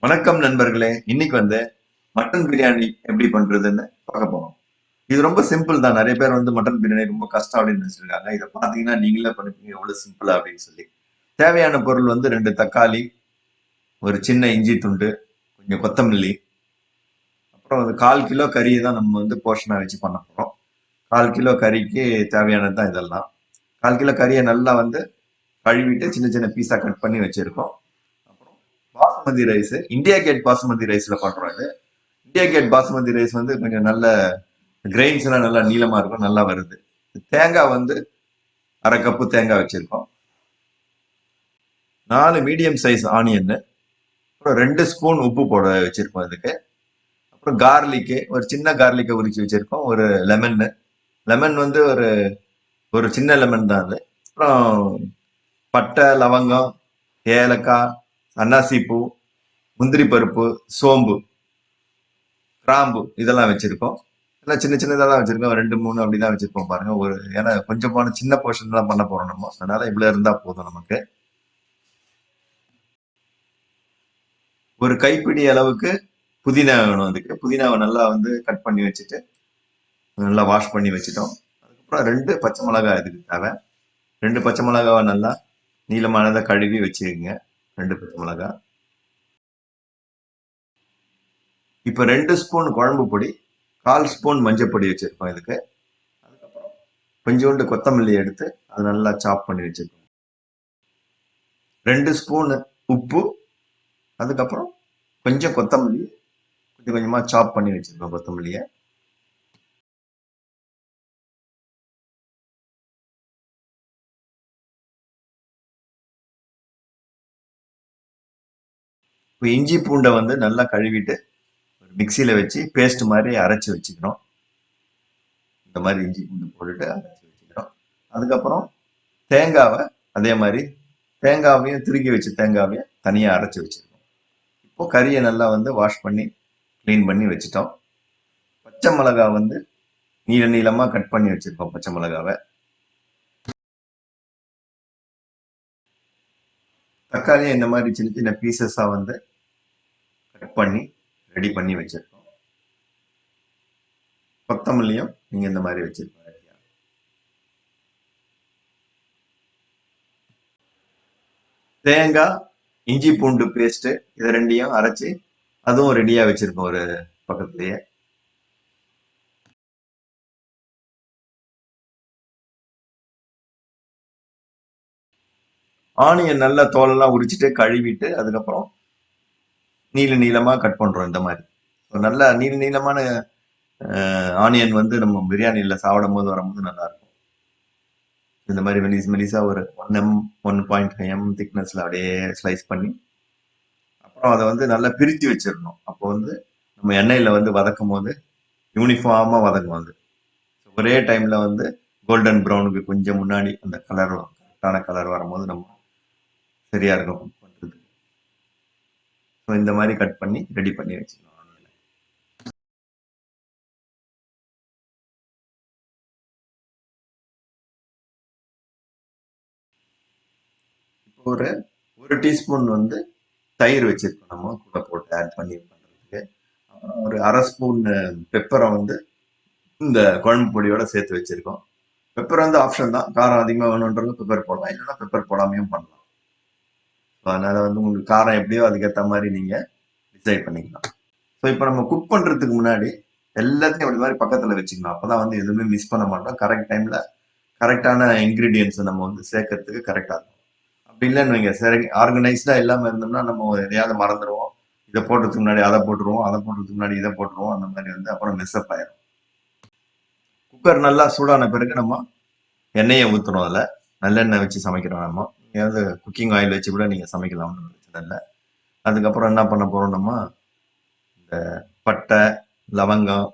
வணக்கம் நண்பர்களே. இன்னைக்கு மட்டன் பிரியாணி எப்படி பண்றதுன்னு பார்க்க போறோம். இது ரொம்ப சிம்பிள் தான். நிறைய பேர் மட்டன் பிரியாணி ரொம்ப கஷ்டம் அப்படின்னு நினைச்சிருக்காங்க. இதை பாத்தீங்கன்னா நீங்களே பண்ணிப்பீங்க எவ்வளவு சிம்பிளா அப்படின்னு சொல்லி. தேவையான பொருள் 2 தக்காளி, ஒரு சின்ன இஞ்சி துண்டு, கொஞ்சம் கொத்தமல்லி, அப்புறம் 1/4 கிலோ கறியை தான் நம்ம போர்ஷனா வச்சு பண்ண போறோம். 1/4 கிலோ கறிக்கு தேவையானது தான் இதெல்லாம். 1/4 கிலோ கறியை நல்லா கழுவிட்டு சின்ன சின்ன பீஸா கட் பண்ணி வச்சிருக்கோம். அப்புறம் basmati rice, India Gate basmati ரைஸ்ல பண்றோம் இது. இந்தியா கேட் பாஸ்மதி ரைஸ் கொஞ்சம் நல்ல கிரெயின்ஸ் எல்லாம் நல்லா நீளமா இருக்கும், நல்லா வருது. தேங்காய் 1/2 கப்பு தேங்காய் வச்சிருக்கோம். 4 மீடியம் சைஸ் ஆனியன், அப்புறம் 2 ஸ்பூன் உப்பு போட வச்சிருக்கோம் இதுக்கு. அப்புறம் கார்லிக்கு, ஒரு சின்ன கார்லிக்கை உரிச்சு வச்சிருக்கோம். ஒரு லெமன், லெமன் ஒரு ஒரு சின்ன லெமன் தான் அது. அப்புறம் பட்டை, லவங்கம், ஏலக்காய், அன்னாசி பூ, முந்திரி பருப்பு, சோம்பு, கிராம்பு இதெல்லாம் வச்சிருக்கோம். எல்லாம் சின்ன சின்னதா தான் வச்சிருக்கோம். 2 3 அப்படிதான் வச்சிருக்கோம் பாருங்க. ஏன்னா கொஞ்சமான சின்ன போர்ஷன் தான் பண்ண போறோம் நம்ம, அதனால இவ்வளவு இருந்தா போதும் நமக்கு. ஒரு கைப்பிடி அளவுக்கு புதினா வேணும். அதுக்கு புதினாவை நல்லா கட் பண்ணி வச்சுட்டு நல்லா வாஷ் பண்ணி வச்சுட்டோம். அதுக்கப்புறம் 2 பச்சை மிளகாய் இதுக்கு தேவை. 2 பச்சை மிளகாவை நல்லா நீளமானதை கழுவி வச்சுக்கோங்க. 2 பச்சை மிளகாய். இப்ப 2 ஸ்பூன் குழம்பு பொடி, 1/4 ஸ்பூன் மஞ்சள் பொடி வச்சிருக்கோம் இதுக்கு. அதுக்கப்புறம் கொஞ்சோண்டு கொத்தமல்லி எடுத்து அதை நல்லா சாப் பண்ணி வச்சிருக்கோம். 2 ஸ்பூன் உப்பு, அதுக்கப்புறம் கொஞ்சம் கொத்தமல்லி கொஞ்சம் கொஞ்சமா சாப் பண்ணி வச்சிருக்கோம் கொத்தமல்லியை. இப்போ இஞ்சி பூண்டை நல்லா கழுவிட்டு ஒரு மிக்சியில வச்சு பேஸ்ட் மாதிரி அரைச்சி வச்சுக்கிறோம். இந்த மாதிரி இஞ்சி பூண்டு போட்டுட்டு அரைச்சி வச்சுக்கிறோம். அதுக்கப்புறம் தேங்காவை அதே மாதிரி தேங்காவையும் திருகி வச்சு தேங்காவையும் தனியா அரைச்சி வச்சிருக்கோம். இப்போ கறியை நல்லா வாஷ் பண்ணி கிளீன் பண்ணி வச்சுட்டோம். பச்சை மிளகாய் நீள நீளமா கட் பண்ணி வச்சிருக்கோம். பச்சை மிளகாவை, தக்காளியை இந்த மாதிரி சின்ன சின்ன பீசஸா கட் பண்ணி ரெடி பண்ணி வச்சிருக்கோம். கொத்தமல்லியும் நீங்க இந்த மாதிரி வச்சிருக்கோம். தேங்காய், இஞ்சி பூண்டு பேஸ்ட் இது ரெண்டையும் அரைச்சி அதுவும் ரெடியா வச்சிருக்கோம் ஒரு பக்கத்துலயே. ஆனியன் நல்லா தோலெல்லாம் உரிச்சிட்டு கழுவிட்டு அதுக்கப்புறம் நீள நீளமா கட் பண்றோம் இந்த மாதிரி. நல்லா நீள நீளமான ஆனியன் நம்ம பிரியாணியில சாப்பிடும் போது வரும்போது நல்லா இருக்கும். இந்த மாதிரி மெலிசா ஒரு 1 m 1.5 m திக்னஸ்ல அப்படியே ஸ்லைஸ் பண்ணி அப்புறம் அதை நல்லா பிரித்து வச்சிடணும். அப்போ நம்ம எண்ணெயில வதக்கும் போது யூனிஃபார்மா வதக்கும். ஒரே டைம்ல கோல்டன் ப்ரௌனுக்கு கொஞ்சம் முன்னாடி அந்த கலர் கரெக்டான கலர் வரும்போது நம்ம சரியா இருக்கும் குக் பண்றது. இந்த மாதிரி கட் பண்ணி ரெடி பண்ணி வச்சுக்கணும். இப்போ ஒரு டீஸ்பூன் தயிர் வச்சிருக்கோம் நம்ம கூட போட்டு ஆட் பண்ணி பண்றதுக்கு. அப்புறம் ஒரு 1/2 ஸ்பூன் பெப்பரை இந்த குழம்பு பொடியோட சேர்த்து வச்சிருக்கோம். பெப்பர் ஆப்ஷன் தான். காரம் அதிகமாக வேணுன்றது பெப்பர் போடலாம், இல்லைன்னா பெப்பர் போடாமையும் பண்ணலாம். அதனால உங்களுக்கு காரம் எப்படியோ அதுக்கேற்ற மாதிரி நீங்க டிசைட் பண்ணிக்கலாம். ஸோ இப்போ நம்ம குக் பண்றதுக்கு முன்னாடி எல்லாத்தையும் அப்படி மாதிரி பக்கத்துல வச்சுக்கணும். அப்பதான் எதுவுமே மிஸ் பண்ண மாட்டோம். கரெக்ட் டைம்ல கரெக்டான இன்கிரீடியன்ஸ் நம்ம சேர்க்கறதுக்கு கரெக்டா இருக்கும். அப்படி இல்லைன்னு வைங்க, சரி ஆர்கனைஸ்டா இல்லாம இருந்தோம்னா நம்ம எதையாவது மறந்துடுவோம். இதை போடுறதுக்கு முன்னாடி அதை போட்டுருவோம், அதை போடுறதுக்கு முன்னாடி இதை போட்டுருவோம். அந்த மாதிரி அப்புறம் மிஸ்அப் ஆயிரும். குக்கர் நல்லா சூடான பிறகு நம்ம எண்ணெயை ஊத்துறோம். அதுல நல்லெண்ணெய் வச்சு சமைக்கிறோம். நம்ம ஏதாவது குக்கிங் ஆயில் வச்சு கூட நீங்க சமைக்கலாம், ஒன்றும் பிரச்சனை இல்லை. அதுக்கப்புறம் என்ன பண்ண போறோம், நம்ம இந்த பட்டை, லவங்கம்,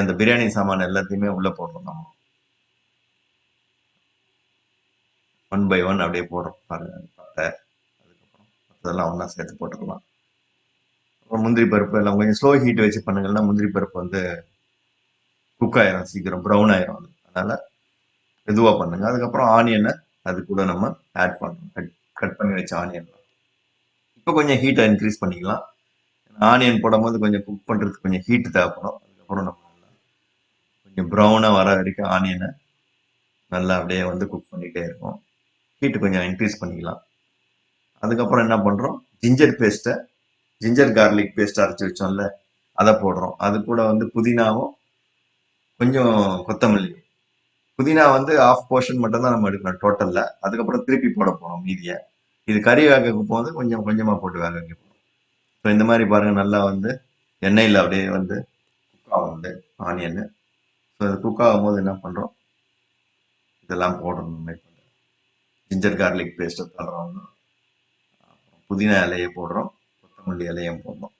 அந்த பிரியாணி சாமான் எல்லாத்தையுமே உள்ள போடுறோம். நம்ம 1 by 1 அப்படியே போடுறோம் பாருங்க. பட்டை, அதுக்கப்புறம் அதெல்லாம் ஒன்னா சேர்த்து போட்டுக்கலாம். அப்புறம் முந்திரி பருப்பு எல்லாம் கொஞ்சம் ஸ்லோ ஹீட் வச்சு பண்ணுங்கன்னா முந்திரி பருப்பு குக் ஆயிரும், சீக்கிரம் ப்ரௌன் ஆயிரும். அதனால மெதுவா பண்ணுங்க. அதுக்கப்புறம் ஆனியனை அது கூட நம்ம ஆட் பண்றோம். கட் பண்ணி வச்ச ஆனியன். இப்போ கொஞ்சம் ஹீட்டை இன்க்ரீஸ் பண்ணிக்கலாம். ஆனியன் போடும்போது கொஞ்சம் குக் பண்ணுறதுக்கு கொஞ்சம் ஹீட் தேவைப்படும். அதுக்கப்புறம் நம்ம கொஞ்சம் ப்ரௌனாக வர வரைக்கும் ஆனியனை நல்லா அப்படியே வந்து குக் பண்ணிகிட்டே இருக்கும். ஹீட்டு கொஞ்சம் இன்க்ரீஸ் பண்ணிக்கலாம். அதுக்கப்புறம் என்ன பண்ணுறோம், ஜிஞ்சர் பேஸ்ட்டை ஜிஞ்சர் கார்லிக் பேஸ்ட் அரைச்சி வச்சோம்ல, அதை போடுறோம். அது கூட வந்து புதினாவும் கொஞ்சம் கொத்தமல்லி. புதினா வந்து ஆஃப் போர்ஷன் மட்டும் தான் நம்ம எடுக்கணும் டோட்டலில். அதுக்கப்புறம் திருப்பி போட போகிறோம் மீதியை. இது கறி வேக போது கொஞ்சம் கொஞ்சமாக போட்டு வேக வைக்க போகிறோம். ஸோ இந்த மாதிரி பாருங்கள், நல்லா வந்து எண்ணெயில் அப்படியே வந்து குக் ஆகும் வந்து ஆனியன். ஸோ அது குக் ஆகும்போது என்ன பண்ணுறோம், இதெல்லாம் போடுறோம். இந்த மாதிரி ஜிஞ்சர் கார்லிக் பேஸ்ட்டை தள்ளுறோம், புதினா இலையை போடுறோம், கொத்தமல்லி இலையும் போடுறோம்.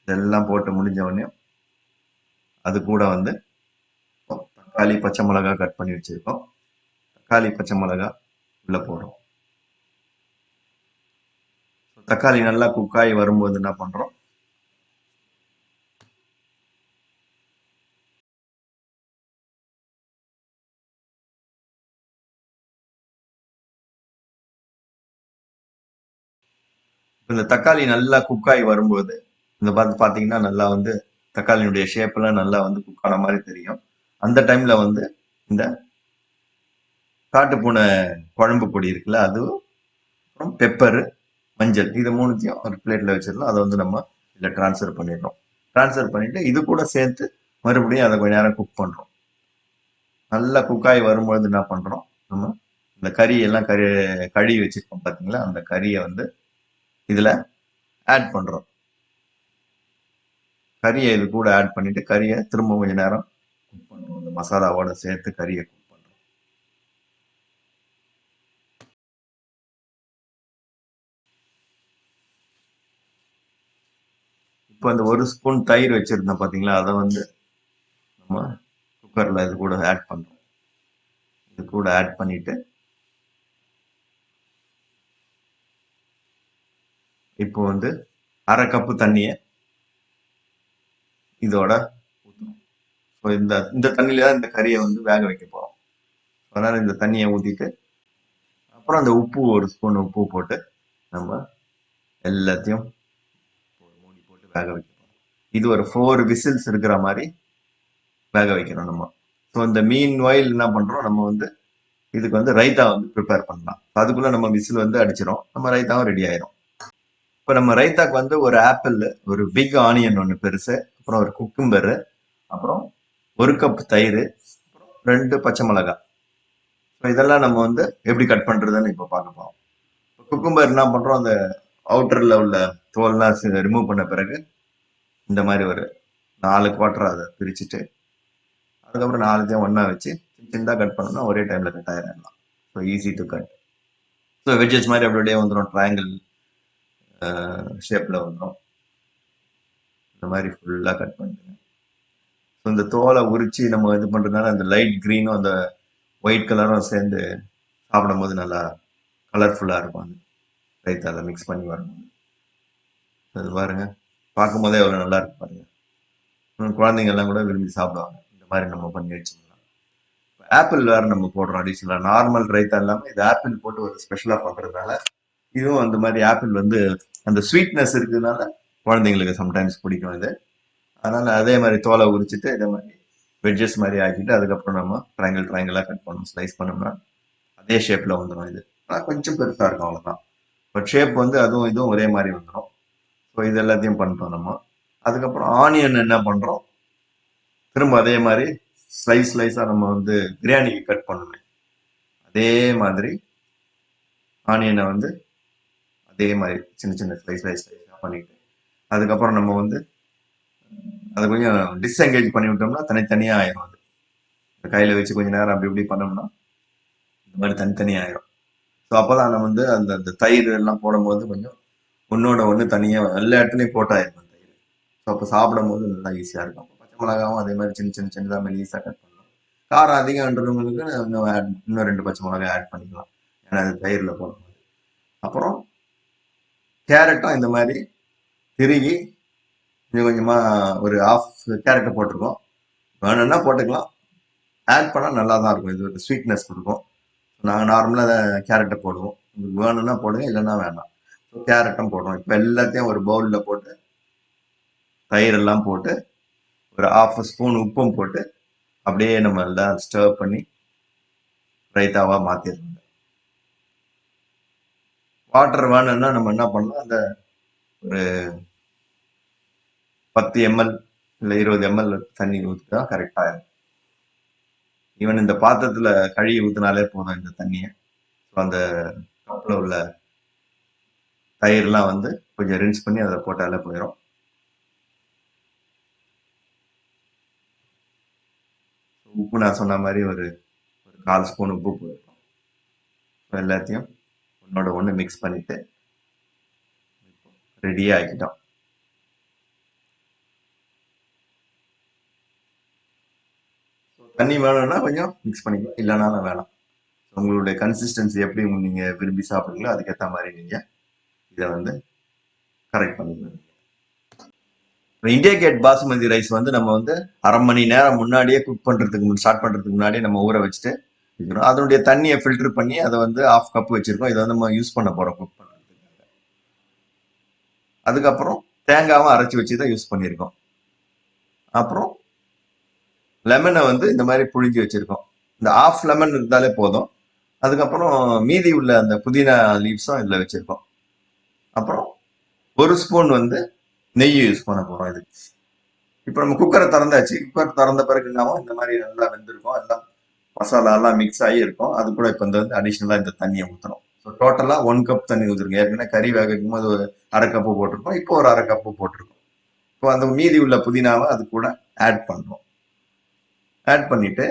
இதெல்லாம் போட்டு முடிஞ்ச உடனே அது கூட வந்து தக்காளி பச்சை மிளகா கட் பண்ணி வச்சிருக்கோம். தக்காளி பச்சை மிளகா உள்ள போடுறோம். தக்காளி நல்லா குக் ஆகி வரும்போது என்ன பண்றோம், இந்த தக்காளி நல்லா குக் ஆகி வரும்போது இந்த பாத்தீங்கன்னா நல்லா வந்து தக்காளியினுடைய ஷேப் எல்லாம் நல்லா வந்து குக் ஆன மாதிரி தெரியும். அந்த டைம்ல வந்து இந்த காட்டுப்பூனை குழம்பு பொடி இருக்குல்ல, அது அப்புறம் பெப்பரு, மஞ்சள், இது மூணுத்தையும் ஒரு பிளேட்ல வச்சிடலாம். அதை வந்து நம்ம இதில் டிரான்ஸ்ஃபர் பண்ணிடுறோம். டிரான்ஸ்ஃபர் பண்ணிட்டு இது கூட சேர்த்து மறுபடியும் அதை கொஞ்ச நேரம் குக் பண்றோம். நல்லா குக் ஆகி வரும்பொழுது என்ன பண்றோம், நம்ம இந்த கறி எல்லாம் கழுவி வச்சிருக்கோம் பாத்தீங்களா, அந்த கறியை வந்து இதுல ஆட் பண்றோம். கறியை இது கூட ஆட் பண்ணிட்டு கறியை திரும்ப கொஞ்ச நேரம் குக் பண்றோம். இந்த மசாலாவோட சேர்த்து கறியை குக் பண்றோம். இப்போ அந்த ஒரு ஸ்பூன் தயிர் வச்சிருந்தோம் பாத்தீங்களா, அதை வந்து நம்ம குக்கர்ல இது கூட ஆட் பண்றோம். இது கூட ஆட் பண்ணிட்டு இப்போ வந்து அரை கப்பு தண்ணியை இதோட ஊற்றணும். ஸோ இந்த இந்த தண்ணியில தான் இந்த கறியை வந்து வேக வைக்க போறோம். அதனால இந்த தண்ணியை ஊற்றிட்டு அப்புறம் அந்த உப்பு ஒரு ஸ்பூன் உப்பு போட்டு நம்ம எல்லாத்தையும் மூடி போட்டு வேக வைக்க போறோம். இது ஒரு 4 விசில்ஸ் இருக்கிற மாதிரி வேக வைக்கணும் நம்ம. ஸோ இந்த மீன் வாயில் என்ன பண்றோம், நம்ம வந்து இதுக்கு வந்து ரைத்தா வந்து ப்ரிப்பேர் பண்ணலாம். அதுக்குள்ள நம்ம விசில் வந்து அடிச்சிடும், நம்ம ரைத்தாவும் ரெடி ஆயிரும். இப்போ நம்ம ரைத்தாக்கு வந்து ஒரு ஆப்பிள், ஒரு பிக் ஆனியன் ஒன்று பெருசு, அப்புறம் ஒரு குக்கும்பரு, அப்புறம் ஒரு கப் தயிர், அப்புறம் 2 பச்சை மிளகாய். ஸோ இதெல்லாம் நம்ம வந்து எப்படி கட் பண்றதுன்னு இப்போ பார்க்க போறோம். குக்கும்பர் என்ன பண்றோம், அந்த அவுட்டர்ல உள்ள தோல்லாம் ரிமூவ் பண்ண பிறகு இந்த மாதிரி ஒரு 4 குவார்டரா அதை பிரிச்சுட்டு அதுக்கப்புறம் 4த்தையும் ஒண்ணா வச்சு சின்னதாக கட் பண்ணோம்னா ஒரே டைம்ல கட் ஆயிடலாம். So easy to cut. So veggies மாதிரி அப்படியே வந்துடும், ட்ரையாங்கிள் ஷேப்ல வந்துடும். இந்த மாதிரி ஃபுல்லா கட் பண்ணிடுங்க. ஸோ இந்த தோலை உரிச்சு நம்ம இது பண்றதுனால அந்த லைட் கிரீனும் அந்த ஒயிட் கலரும் சேர்ந்து சாப்பிடும் போது நல்லா கலர்ஃபுல்லா இருக்கும். அந்த ரைத்தால மிக்ஸ் பண்ணி வரும்போது அது பாருங்க, பார்க்கும் போதே எவ்வளவு நல்லா இருக்கு பாருங்க. குழந்தைங்க எல்லாம் கூட விரும்பி சாப்பிடுவாங்க இந்த மாதிரி நம்ம பண்ணி வச்சோம்னா. ஆப்பிள் வேற நம்ம போடுறோம் அடிஷனலா. நார்மல் ரைத்தா இல்லாம இது ஆப்பிள் போட்டு ஒரு ஸ்பெஷலா பண்றதுனால இதுவும் அந்த மாதிரி ஆப்பிள் வந்து அந்த ஸ்வீட்னஸ் இருக்கிறதுனால குழந்தைங்களுக்கு சம்டைம்ஸ் பிடிக்கும் இது. அதனால அதே மாதிரி தோலை உரிச்சிட்டு இதே மாதிரி வெஜ்ஜஸ் மாதிரி ஆக்கிட்டு அதுக்கப்புறம் நம்ம ட்ரையாங்கிளா கட் பண்ணணும். ஸ்லைஸ் பண்ணோம்னா அதே ஷேப்ல வந்துடும். இது ஆனால் கொஞ்சம் பெருசா இருக்கும், அவ்வளவுதான். பட் ஷேப் வந்து அதுவும் இதுவும் ஒரே மாதிரி வந்துடும். ஸோ இது எல்லாத்தையும் பண்ணிட்டோம் நம்ம. அதுக்கப்புறம் ஆனியன் என்ன பண்றோம், திரும்ப அதே மாதிரி ஸ்லைஸா நம்ம வந்து பிரியாணிக்கு கட் பண்ணணும். அதே மாதிரி ஆனியனை வந்து அதே மாதிரி சின்ன சின்ன ஸ்லைஸா பண்ணிட்டு அதுக்கப்புறம் நம்ம வந்து அதை கொஞ்சம் டிஸ்எங்கேஜ் பண்ணி விட்டோம்னா தனித்தனியா ஆயிரும். அது கையில வச்சு கொஞ்ச நேரம் அப்படி இப்படி பண்ணோம்னா இந்த மாதிரி தனித்தனியா ஆயிரும். ஸோ அப்போதான் நம்ம வந்து அந்த அந்த தயிர் எல்லாம் போடும்போது கொஞ்சம் ஒன்னோட ஒன்று தனியாக எல்லா இடத்துலையும் போட்டாயிருக்கும் தயிர். ஸோ அப்போ சாப்பிடும் போது நல்லா ஈஸியாக இருக்கும். பச்சை மிளகாவும் அதே மாதிரி சின்ன சின்ன சின்னதாக மெலிசாக கட் பண்ணணும். காரம் அதிகம்ன்றவங்களுக்கு இன்னும் 2 பச்சை மிளகாய் ஆட் பண்ணிக்கலாம், ஏன்னா அது தயிரில் போடும்போது. அப்புறம் கேரட்டும் இந்த மாதிரி திருகி கொஞ்சம் கொஞ்சமா ஒரு ஆஃப் கேரட்டை போட்டிருக்கோம். வேணும்னா போட்டுக்கலாம், ஆட் பண்ணால் நல்லா தான் இருக்கும். இது ஒரு ஸ்வீட்னஸ் கொடுக்கும். நாங்கள் நார்மலாக கேரட்டை போடுவோம். உங்களுக்கு வேணும்னா போடுங்க, இல்லைன்னா வேண்டாம். கேரட்டும் போடுறோம். இப்போ எல்லாத்தையும் ஒரு பவுலில் போட்டு தயிர் எல்லாம் போட்டு ஒரு 1/2 ஸ்பூன் உப்பும் போட்டு அப்படியே நம்ம எல்லாம் ஸ்டர் பண்ணி ரைத்தாவா மாத்திடுறோம். வாட்டர் வேணும்னா நம்ம என்ன பண்ணலாம், அந்த ஒரு 10 ml இல்லை 20 ml தண்ணி ஊற்றிட்டா கரெக்டாக இருக்கும். ஈவன் இந்த பாத்திரத்துல கழுவி ஊற்றினாலே போதும் இந்த தண்ணியை. அந்த கப்பில் உள்ள தயிர்லாம் வந்து கொஞ்சம் ரின்ஸ் பண்ணி அதை போட்டாலே போயிடும். உப்பு நான் சொன்ன மாதிரி ஒரு 1/4 ஸ்பூன் உப்பு போயிருக்கும். எல்லாத்தையும் ஒன்னோட ஒன்று மிக்ஸ் பண்ணிட்டு ரெடியாக ஆக்கிட்டோம். தண்ணி வேணும்னா கொஞ்சம் மிக்ஸ் பண்ணிக்கலாம், இல்லைனாலும் வேணாம். உங்களுடைய கன்சிஸ்டன்சி எப்படி நீங்கள் விரும்பி சாப்பிடுங்களோ அதுக்கேற்ற மாதிரி நீங்கள் இதை வந்து கரெக்ட் பண்ணிக்கலாம். இந்தியா கேட் பாசுமதி ரைஸ் வந்து நம்ம வந்து 1/2 மணி நேரம் முன்னாடியே குக் பண்றதுக்கு ஸ்டார்ட் பண்றதுக்கு முன்னாடியே நம்ம ஊற வச்சுட்டு வைக்கிறோம். அதனுடைய தண்ணியை ஃபில்டர் பண்ணி அதை வந்து 1/2 கப் வச்சிருக்கோம். இதை வந்து நம்ம யூஸ் பண்ண போறோம் குக் பண்றதுக்கு. அதுக்கப்புறம் தேங்காவும் அரைச்சி வச்சு தான் யூஸ் பண்ணியிருக்கோம். அப்புறம் லெமனை வந்து இந்த மாதிரி புழிஞ்சு வச்சிருக்கோம். இந்த 1/2 லெமன் இருந்தாலே போதும். அதுக்கப்புறம் மீதி உள்ள அந்த புதினா லீவ்ஸும் இதில் வச்சிருக்கோம். அப்புறம் 1 ஸ்பூன் வந்து நெய் யூஸ் பண்ண போறோம் இதுக்கு. இப்போ நம்ம குக்கரை திறந்தாச்சு. குக்கர் திறந்த பிறகு என்னாவும் இந்த மாதிரி நல்லா வெந்திருக்கும், எல்லாம் மசாலா எல்லாம் மிக்ஸ் ஆகி இருக்கும். அது கூட இப்போ வந்து அடிஷ்னலா இந்த தண்ணியை ஊற்றணும். ஸோ டோட்டலா 1 கப் தண்ணி ஊற்றிருக்கோம். ஏற்கனவே கறி வேக வைக்கும் போது ஒரு 1/2 கப்பு போட்டிருக்கோம். இப்போ ஒரு 1/2 கப்பு போட்டிருக்கோம். இப்போ அந்த மீதி உள்ள புதினாவை அது கூட ஆட் பண்றோம். ஆட் பண்ணிட்டு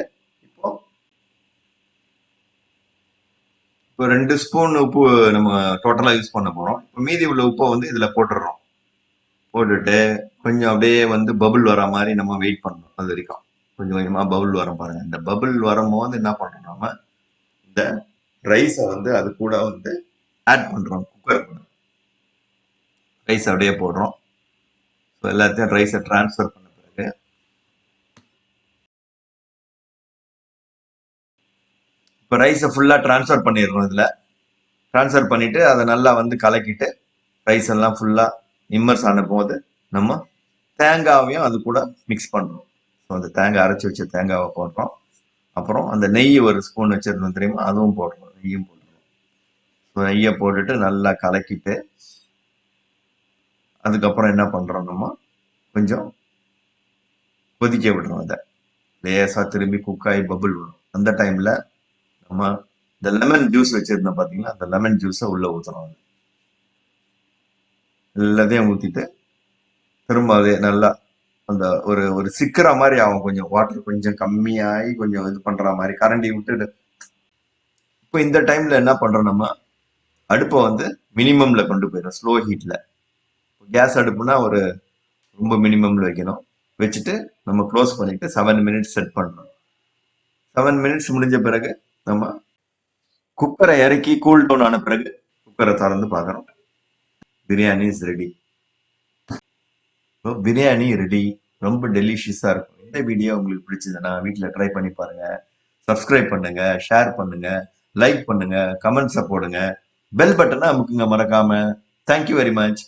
இப்போ 2 ஸ்பூன் உப்பு நம்ம டோட்டலா யூஸ் பண்ண போறோம். இப்போ மீதி உள்ள உப்பை வந்து இதுல போட்டுடுறோம். போட்டுட்டு கொஞ்சம் அப்படியே வந்து பபுள் வர மாதிரி நம்ம வெயிட் பண்ணணும். அது வரைக்கும் கொஞ்சம் கொஞ்சமா பபுள் வரும் பாருங்க. இந்த பபுள் வரும்போது என்ன பண்றோம், நம்ம இந்த ரைஸை வந்து அது கூட வந்து ஆட் பண்றோம். குக்கர் ரைஸ் அப்படியே போடுறோம். எல்லாத்தையும் ரைஸை டிரான்ஸ்ஃபர் பண்ண பிறகு இப்போ ரைஸை ஃபுல்லா டிரான்ஸ்ஃபர் பண்ணிடுறோம். இதுல டிரான்ஸ்ஃபர் பண்ணிட்டு அதை நல்லா வந்து கலக்கிட்டு ரைஸ் எல்லாம் ஃபுல்லா இம்மர்ஸ் ஆன போது நம்ம தேங்காவையும் அது கூட மிக்ஸ் பண்றோம். ஸோ அந்த தேங்காய் அரைச்சி வச்ச தேங்காவை போடுறோம். அப்புறம் அந்த நெய் 1 ஸ்பூன் வச்சிருந்தோம் தெரியுமா, அதுவும் போடுறோம். நெய்யும் போட்டுருவோம். ஸோ நெய்யை போட்டுட்டு நல்லா கலக்கிட்டு அதுக்கப்புறம் என்ன பண்றோம், நம்ம கொஞ்சம் கொதிக்க விடுறோம். அதை லேசா திரும்பி குக்காய் பபுள் வரும். அந்த டைம்ல நம்ம இந்த லெமன் ஜூஸ் வச்சிருந்தோம் பாத்தீங்களா, அந்த லெமன் ஜூஸை உள்ள ஊத்துறோம். எல்லாத்தையும் ஊத்திட்டு திரும்ப அதே நல்லா அந்த ஒரு ஒரு சிக்கிற மாதிரி ஆகும். கொஞ்சம் வாட்டர் கொஞ்சம் கம்மியாகி கொஞ்சம் இது பண்ற மாதிரி கரண்டி விட்டுட்டு இப்போ இந்த டைம்ல என்ன பண்றோம், நம்ம அடுப்பை வந்து மினிமம்ல கொண்டு போயிடும். ஸ்லோ ஹீட்ல. கேஸ் அடுப்புனா ஒரு ரொம்ப மினிமம்ல வைக்கணும். வச்சுட்டு நம்ம க்ளோஸ் பண்ணிட்டு 7 மினிட்ஸ் செட் பண்றோம். 7 மினிட்ஸ் முடிஞ்ச பிறகு நம்ம குக்கரை இறக்கி கூல் டவுன் ஆன பிறகு குக்கரை திறந்து பார்க்குறோம். Biryani is ready. Biryani ready. ரொம்ப டெலிஷியஸா இருக்கும். இந்த வீடியோ உங்களுக்கு பிடிச்சதுன்னா வீட்டில் ட்ரை பண்ணி பாருங்க. சப்ஸ்கிரைப் பண்ணுங்க, ஷேர் பண்ணுங்க, லைக் பண்ணுங்க, கமெண்ட்ஸை போடுங்க, பெல் பட்டனை அமுக்குங்க மறக்காம. Thank you very much.